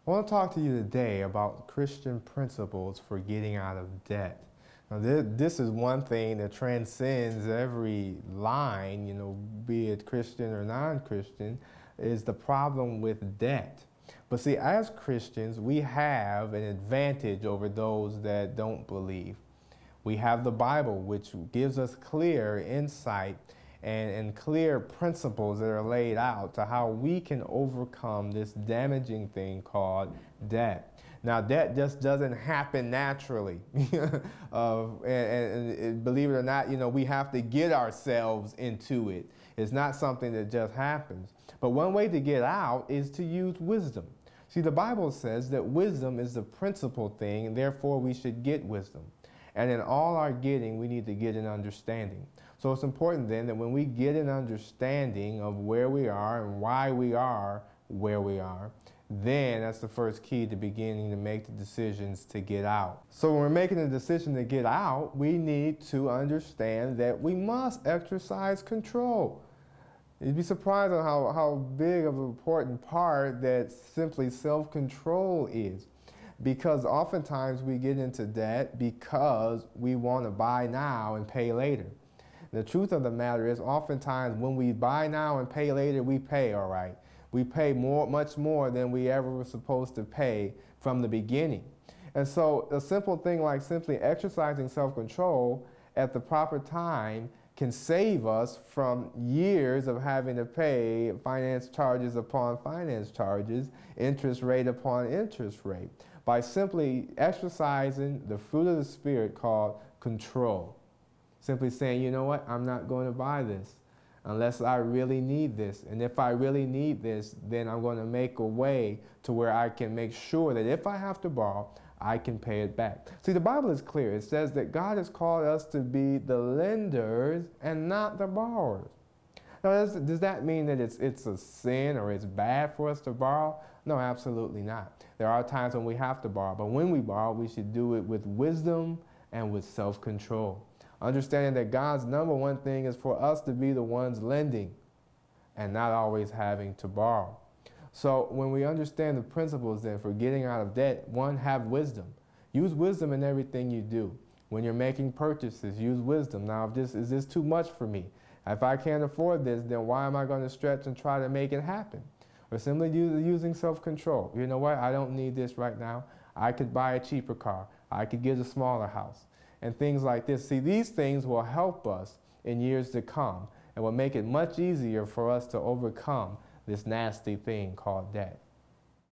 I want to talk to you today about Christian principles for getting out of debt. Now, this is one thing that transcends every line, be it Christian or non-Christian, is the problem with debt. But see, as Christians, we have an advantage over those that don't believe. We have the Bible, which gives us clear insight and clear principles that are laid out to how we can overcome this damaging thing called debt. Now, debt just doesn't happen naturally. And believe it or not, we have to get ourselves into it. It's not something that just happens. But one way to get out is to use wisdom. See, the Bible says that wisdom is the principal thing, and therefore we should get wisdom. And in all our getting, we need to get an understanding. So it's important then that when we get an understanding of where we are and why we are where we are, then that's the first key to beginning to make the decisions to get out. So when we're making a decision to get out, we need to understand that we must exercise control. You'd be surprised on how big of an important part that simply self-control is. Because oftentimes we get into debt because we want to buy now and pay later. The truth of the matter is, oftentimes when we buy now and pay later, we pay all right. We pay much more than we ever were supposed to pay from the beginning. And so a simple thing like simply exercising self-control at the proper time can save us from years of having to pay finance charges upon finance charges, interest rate upon interest rate, by simply exercising the fruit of the Spirit called control. Simply saying, you know what, I'm not going to buy this unless I really need this. And if I really need this, then I'm going to make a way to where I can make sure that if I have to borrow, I can pay it back. See, the Bible is clear. It says that God has called us to be the lenders and not the borrowers. Now, does that mean that it's a sin or it's bad for us to borrow? No, absolutely not. There are times when we have to borrow, but when we borrow, we should do it with wisdom and with self-control. Understanding that God's number one thing is for us to be the ones lending and not always having to borrow. So when we understand the principles then for getting out of debt, one, have wisdom. Use wisdom in everything you do. When you're making purchases, use wisdom. Now, is this too much for me? If I can't afford this, then why am I going to stretch and try to make it happen? Or simply using self-control. You know what? I don't need this right now. I could buy a cheaper car. I could get a smaller house. And things like this. See, these things will help us in years to come and will make it much easier for us to overcome this nasty thing called debt.